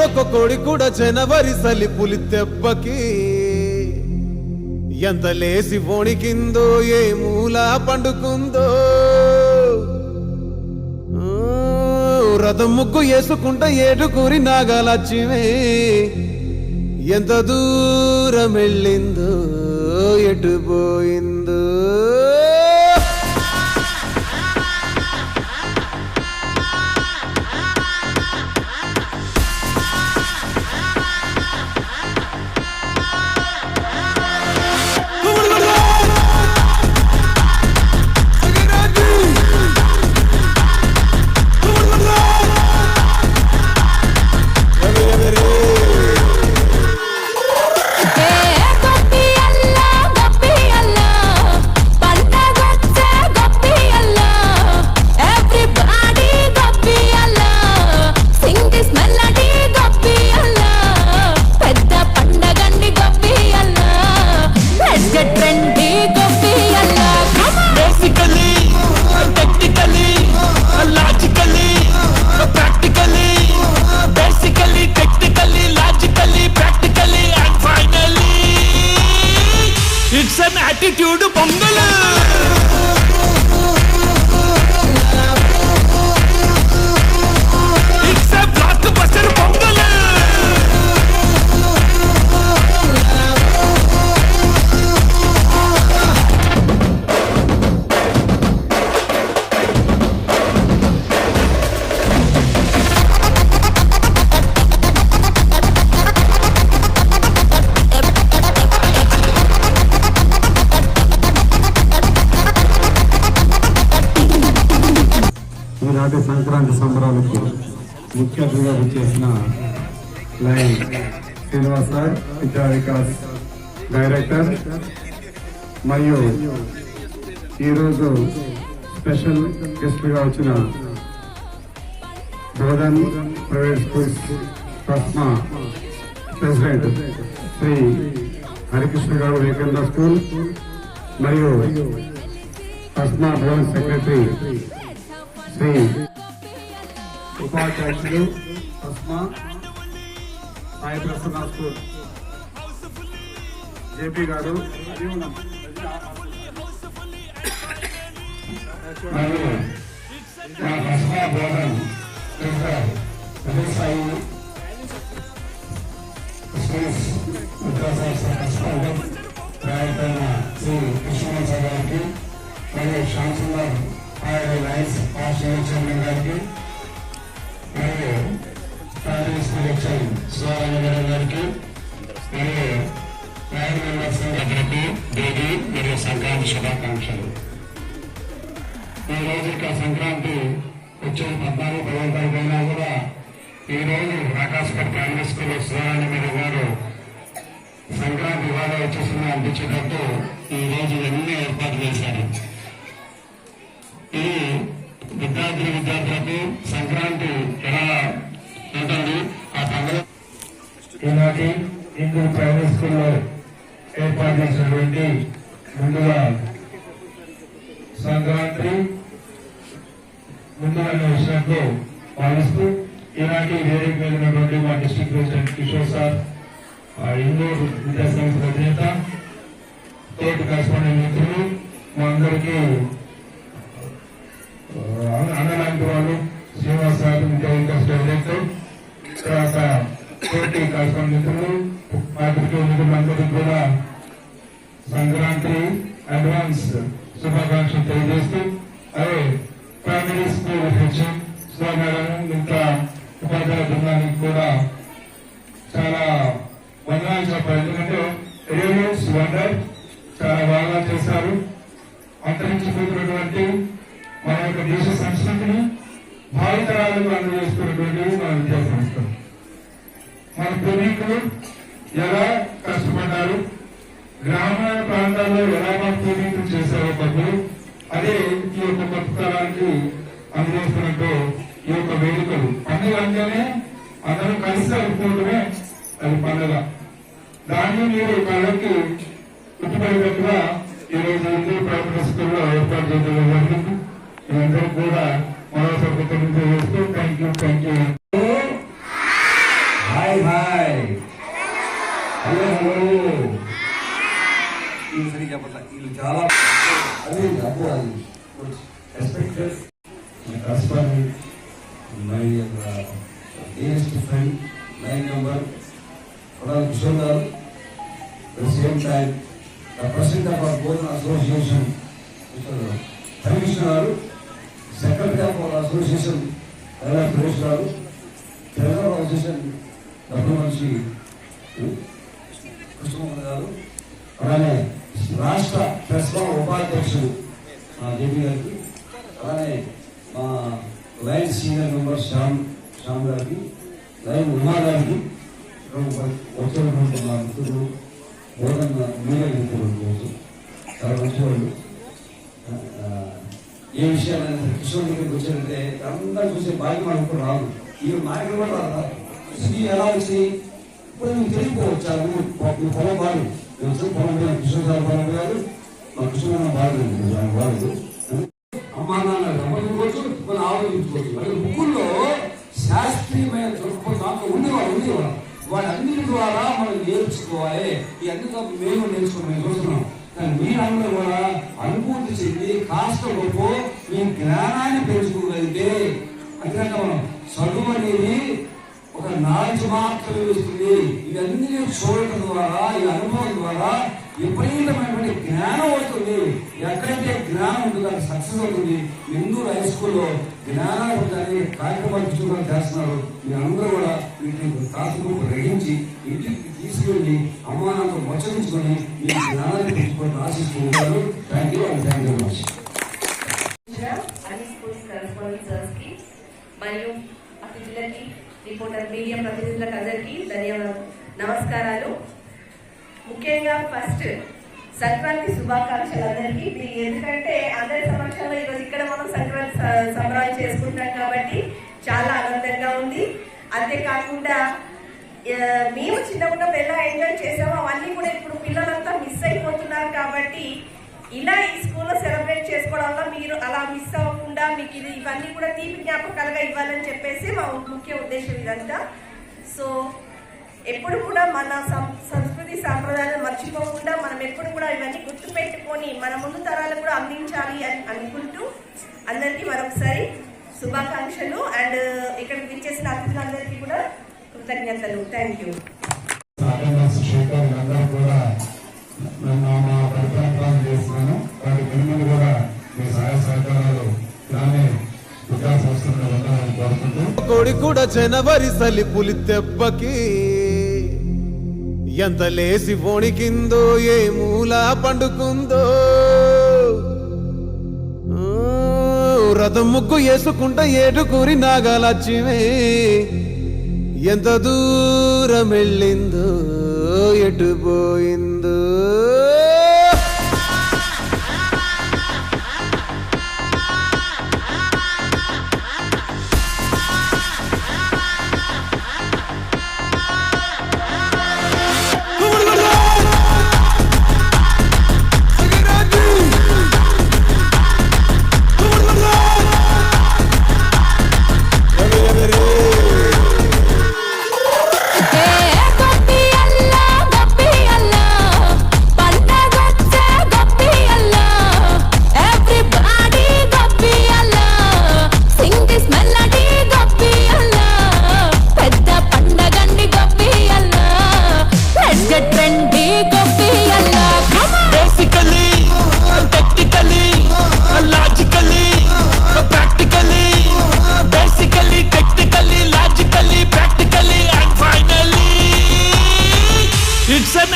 ఒక కోడి కూడా జనవరి సలిపులి దెబ్బకి ఎంత లేసి వణికిందో ఏ మూల పండుకుందో రథం ముగ్గు వేసుకుంట ఏడుకూరి నాగలక్ష్మి ఎంత దూరం వెళ్ళిందో ఎటు పోయిందో attitude pongal it's a block buster pongal ఈనాటి సంక్రాంతి సంబరాలకు ముఖ్య అతిథిగా చేసిన లైన్ శ్రీనివాస్ సార్ విద్యా వికాస్ డైరెక్టర్ మరియు ఈరోజు స్పెషల్ గెస్ట్గా వచ్చిన Bodhan private schools TRSMA president Shri Harikrishna గారు వివేకానంద స్కూల్ మరియు ట్రస్మా బోధన్ సెక్రటరీ శ్రీ ఉపాధ్యక్షులు ట్రస్మా సాయి ప్రసన్న స్కూల్ జేపీ గారు మరియు మా ట్రస్మా బోధన్ సాయి స్కూల్స్ రాయపైన శ్రీ కృష్ణమోత్సవ గారికి మరియు శ్యామ్ సుందర్ లైన్స్ చైర్మన్ గారికి మరియు ప్రైమరీ స్కూల్ హెచ్ఎం శివారాయణ గారికి మరియు లైన్ మెంబర్స్ అందరికీ దేవి మరియు సంక్రాంతి శుభాకాంక్షలు. ఈ రోజు ఇక సంక్రాంతి వచ్చే 14-15 తారీఖైనా కూడా ఈ రోజు రాకాశపేట ప్రైమరీ స్కూల్ శివారాయణ గారు సంక్రాంతి ఇవాళ వచ్చేసింది అనిపించేటట్టు ఈ రోజు ఎన్నో ఏర్పాట్లు చేశారు. ఈ విద్యార్థులకు సంక్రాంతి ఎలా ఉంటుంది ఆ పండుగ ఈనాటి హిందూ ప్రైవేట్ స్కూల్లో ఏర్పాటు చేసినటువంటి ముందుగా సంక్రాంతి ముందుగా విషయంలో భావిస్తూ ఈనాటి వేదిక మీద ఉన్నటువంటి మా district president Kishore sir Indore విద్యాసంస్థ అధినేత తోటి కరెస్పాండెంట్ మిత్రులు మా అందరికీ అన్నలాంటి వాళ్ళు శ్రీనివాస్ గారు విద్యా వికాస్ డైరెక్టర్ తర్వాత తోటి కరెస్పాండెంట్ మిత్రులు పాత్రికేయ మిత్రులందరికీ కూడా సంక్రాంతి అడ్వాన్స్ శుభాకాంక్షలు తెలియజేస్తూ అదే ప్రైమరీ స్కూల్ హెచ్ఎం స్వామి ఇంకా ఉపాధ్యాయ బృందానికి కూడా చాలా వందనాలు చెప్పారు. ఎందుకంటే రేడియోస్ వండర్ చాలా బాగా చేశారు. అంతరించిపోతున్నటువంటి మన యొక్క దేశ సంస్కృతిని భావితరాలకు అందజేస్తున్నటువంటి మన విద్యా సంస్థలు మన పూర్వీకులు ఎలా కష్టపడ్డారు, గ్రామీణ ప్రాంతాల్లో ఎలా మన పూర్వీకులు చేశారో పనులు అదే ఈ యొక్క కొత్త తరానికి అందజేస్తున్నట్టు ఈ యొక్క వేడుకలు పండుగ అంటేనే అందరూ కలిసి అనుకోవడమే అది పండుగ. దాన్ని మీరు కళ్ళకి గుర్తుపడేటట్టుగా ఈరోజు హిందూ ప్రైవేట్ స్కూల్లో ఏర్పాటు చేయడం జరిగింది. మీరందరూ కూడా మరోసారి కృతజ్ఞతలు చేస్తూ thank you. respected my correspondent, my dearest friend, line number, Pradhan Kishore Garu. At the same time, the president of our board association, Mr. Harikrishna Garu, secretary of our association, Dalla Suresh Garu, treasurer of association, Dr. Krishnamohan గారు, అలానే రాష్ట్ర press ఉపాధ్యక్షుడు JP గారికి, అలానే మా line senior member Shyam గారికి, line Uma గారికి, వచ్చినటువంటి మా మిత్రులు బోధన మీడియా మిత్రులు చాలా మంచి వాళ్ళు. ఏ విషయాలు కిషోర్ దగ్గరికి వచ్చారంటే అందరూ చూసే భాగ్యం మనకు రాదు. ఈ మార్గం కూడా రాదు. ఎలా వచ్చి ఇప్పుడు మీకు తెలియకపోవచ్చు, మీ పొలం బాగు పొలం కిషోర్ గారు పొలం గారు, మా కృష్ణ బాగుంది బాగుంది. అమ్మా నాన్న రమ్మనుకోవచ్చు, మనం ఆలోచించుకోవచ్చు. మరి ముగ్గురులో శాస్త్రీయమైన దాంట్లో ఉండేవాళ్ళు వాటన్నిటి ద్వారా మనం నేర్చుకోవాలి. ఈ అన్ని మేము నేర్చుకున్నాం చూస్తున్నాం. కానీ మీరందరూ కూడా అనుభూతి చెంది కాస్త గొప్ప మీ జ్ఞానాన్ని పెంచుకోగలిగితే, అంతేకాక మనం చదువు అనేది ఒక నాలెడ్జ్ మాత్రమే ఇస్తుంది. ఇవన్నీ చూడటం ద్వారా, ఈ అనుభవం ద్వారా విపరీతమైనటువంటి జ్ఞానం వస్తుంది. ఎక్కడైతే జ్ఞానం ఉంటుందో అక్కడ సక్సెస్ అవుతుంది. ఇందూరు హై స్కూల్లో జ్ఞానాభివృద్ధి కార్యక్రమాలు చేస్తున్నారు. మీ అందరూ కూడా వీటిని తాత్వికం గ్రహించి ఇంటికి తీసుకెళ్ళి అమ్మానాతో మొచ్చరించుకొని మీ జ్ఞానాన్ని పెంచుకోవాలని ఆశిస్తూ ఉంటారు. Thank you and thank you very much. మరియు అతిథులకి, రిపోర్టర్ మీడియా ప్రతినిధులకు అందరికీ ధన్యవాదాలు, నమస్కారాలు. ముఖ్యంగా ఫస్ట్ సంక్రాంతి శుభాకాంక్షలు అందరికీ. ఎందుకంటే అందరి సమక్షంలో ఈరోజు ఇక్కడ మనం సంక్రాంతి సంబరాలు చేసుకుంటాం కాబట్టి చాలా ఆనందంగా ఉంది. అంతేకాకుండా మేము చిన్నప్పుడు ఎలా ఎంజాయ్ చేసామో అవన్నీ కూడా ఇప్పుడు పిల్లలంతా మిస్ అయిపోతున్నారు. కాబట్టి ఇలా ఈ స్కూల్లో సెలబ్రేట్ చేసుకోవడం వల్ల మీరు అలా మిస్ అవ్వకుండా మీకు ఇవన్నీ కూడా తీపి జ్ఞాపకాలుగా ఇవ్వాలని చెప్పేసి మా ముఖ్య ఉద్దేశం ఇదంతా. సో ఎప్పుడు కూడా మన సంస్కృతి సాంప్రదాయాలను మర్చిపోకుండా మనం ఎప్పుడు కూడా ఇవన్నీ గుర్తుపెట్టుకొని మన ముందు తరాలకు కూడా అందించాలి అని అనుకుంటూ అందరికీ మరొకసారి శుభాకాంక్షలు. అండ్ ఇక్కడ విచ్చేసిన అతిథులందరికీ కూడా కృతజ్ఞతలు. Thank you. చేస్తున్నాను. వాటి పిల్లలు కూడా మీ సహాయ సహకారాలు ఇలానే వికాస్ వస్తున్న ఉండాలని కోరుకుంటూ, కోడి కూడా జనవరి సలి పులి తెప్పకి ఎంత లేసి వణికిందో, ఏ మూల పండుకుందో, రథం ముగ్గు వేసుకుంటా ఏటుకూరి నాగలచ్చివే ఎంత దూరం వెళ్ళిందో, ఎటు పోయిందో.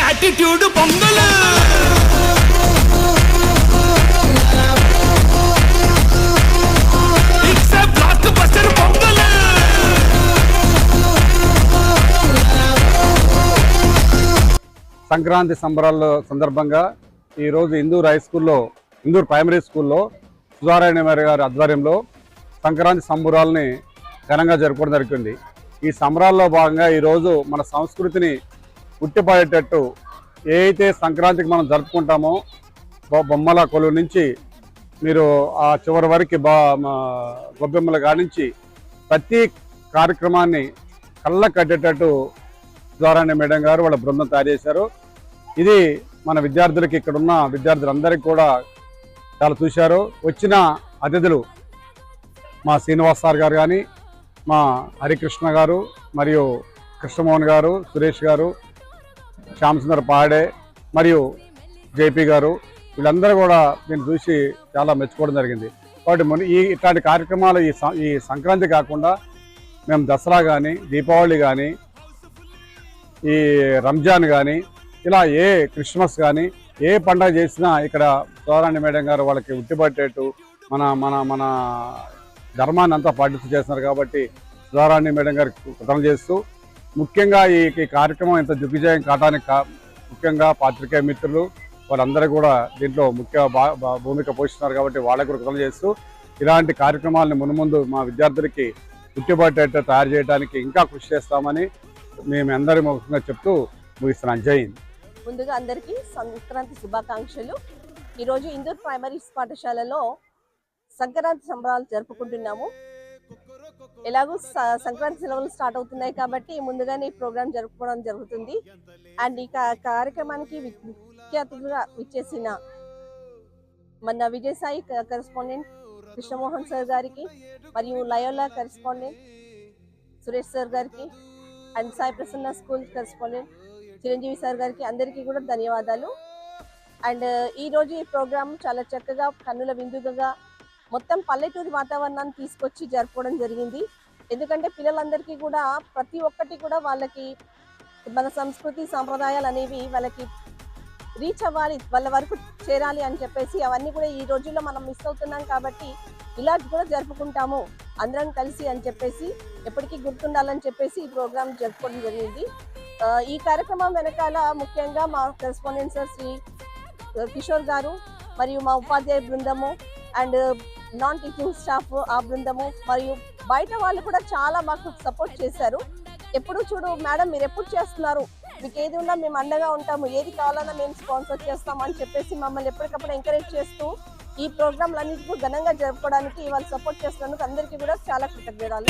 attitude pongal. It's a blockbuster pongal. Sankranti సంబరాల సందర్భంగా ఈరోజు ఇందూరు హై స్కూల్లో, ఇందూరు ప్రైమరీ స్కూల్లో సుధారాయణ గారి ఆధ్వర్యంలో సంక్రాంతి సంబరాలని ఘనంగా జరుపుకోవడం జరిగింది. ఈ సంబరాల్లో భాగంగా ఈరోజు మన సంస్కృతిని ఉట్టిపడేటట్టు ఏ అయితే సంక్రాంతికి మనం జరుపుకుంటామో బొమ్మల కొలువు నుంచి మీరు ఆ చివరి వరకు గొబ్బెమ్మల కానించి ప్రతి కార్యక్రమాన్ని కళ్ళ కట్టేటట్టు సుధారాణి మేడం గారు వాళ్ళ బృందం తయారు చేశారు. ఇది మన విద్యార్థులకి, ఇక్కడ ఉన్న విద్యార్థులందరికీ కూడా చాలా చూశారు. వచ్చిన అతిథులు మా శ్రీనివాస్ సార్ గారు కానీ, మా హరికృష్ణ గారు, మరియు కృష్ణమోహన్ గారు, సురేష్ గారు, శ్యామసుందర్ పాడే మరియు జేపీ గారు, వీళ్ళందరూ కూడా దీన్ని చూసి చాలా మెచ్చుకోవడం జరిగింది. కాబట్టి ఇట్లాంటి కార్యక్రమాలు ఈ సంక్రాంతి కాకుండా మేము దసరా కానీ, దీపావళి కానీ, ఈ రంజాన్ కానీ, ఇలా ఏ క్రిస్మస్ కానీ ఏ పండుగ చేసినా ఇక్కడ సుధారాణి మేడం గారు వాళ్ళకి ఉట్టిపట్టేట్టు మన మన మన ధర్మాన్ని అంతా పాటిస్తూ చేస్తున్నారు. కాబట్టి సుధారాణి మేడం గారికి కృతజ్ఞతలు చేస్తూ, ముఖ్యంగా ఈ కార్యక్రమం ఇంత దిగ్విజయం కావడానికి ముఖ్యంగా పాత్రికేయ మిత్రులు వాళ్ళందరూ కూడా దీంట్లో ముఖ్య భూమిక పోషిస్తున్నారు. కాబట్టి వాళ్ళకు కృతజ్ఞతలు చేస్తూ, ఇలాంటి కార్యక్రమాలను మున్ముందు మా విద్యార్థులకి ఉట్టిపట్టేట్టు తయారు చేయడానికి ఇంకా కృషి చేస్తామని మేము అందరి ముఖ్యంగా చెప్తూ ముగిస్తున్నాం. జై హింద్. ముందుగా అందరికీ సంక్రాంతి శుభాకాంక్షలు. ఈరోజు ఇందూర్ ప్రైమరీ పాఠశాలలో సంక్రాంతి సంబరాలు జరుపుకుంటున్నాము. ఎలాగూ సంక్రాంతి సెలవులు స్టార్ట్ అవుతున్నాయి కాబట్టి ముందుగానే ఈ ప్రోగ్రామ్ జరుపుకోవడం జరుగుతుంది. అండ్ ఈ కార్యక్రమానికి ముఖ్య అతిథిగా విచ్చేసిన మన విజయసాయి కరెస్పాండెంట్ కృష్ణమోహన్ సార్ గారికి, మరియు లయోలా కరెస్పాండెంట్ సురేష్ సార్ గారికి, and Sai Prasanna school correspondent Chiranjeevi sir గారికి అందరికీ కూడా ధన్యవాదాలు. అండ్ ఈరోజు ఈ ప్రోగ్రామ్ చాలా చక్కగా కన్నుల విందుగా మొత్తం పల్లెటూరి వాతావరణాన్ని తీసుకొచ్చి జరుపుకోవడం జరిగింది. ఎందుకంటే పిల్లలందరికీ కూడా ప్రతి ఒక్కటి కూడా వాళ్ళకి మన సంస్కృతి సాంప్రదాయాలు అనేవి వాళ్ళకి రీచ్ అవ్వాలి, వాళ్ళ వరకు చేరాలి అని చెప్పేసి అవన్నీ కూడా ఈ రోజుల్లో మనం మిస్ అవుతున్నాం. కాబట్టి ఇలా కూడా జరుపుకుంటాము అందరం కలిసి అని చెప్పేసి ఎప్పటికీ గుర్తుండాలని చెప్పేసి ఈ ప్రోగ్రామ్ జరుపుకోవడం జరిగింది. ఈ కార్యక్రమం వెనకాల ముఖ్యంగా మా కరెస్పాండెంట్ సార్ శ్రీ కిషోర్ గారు, మరియు మా ఉపాధ్యాయ బృందము, అండ్ నాన్ టీచింగ్ స్టాఫ్ ఆ బృందము, మరియు బయట వాళ్ళు కూడా చాలా మాకు సపోర్ట్ చేశారు. ఎప్పుడు చూడు మేడం మీరు ఎప్పుడు చేస్తున్నారు, మీకు ఏది ఉన్నా మేము అండగా ఉంటాము, ఏది కావాలన్నా మేము స్పాన్సర్ చేస్తామని చెప్పేసి మమ్మల్ని ఎప్పటికప్పుడు ఎంకరేజ్ చేస్తూ ఈ ప్రోగ్రాంలన్నిటికీ ఘనంగా జరుపుకోవడానికి వాళ్ళు సపోర్ట్ చేస్తున్నందుకు అందరికీ కూడా చాలా కృతజ్ఞతలు.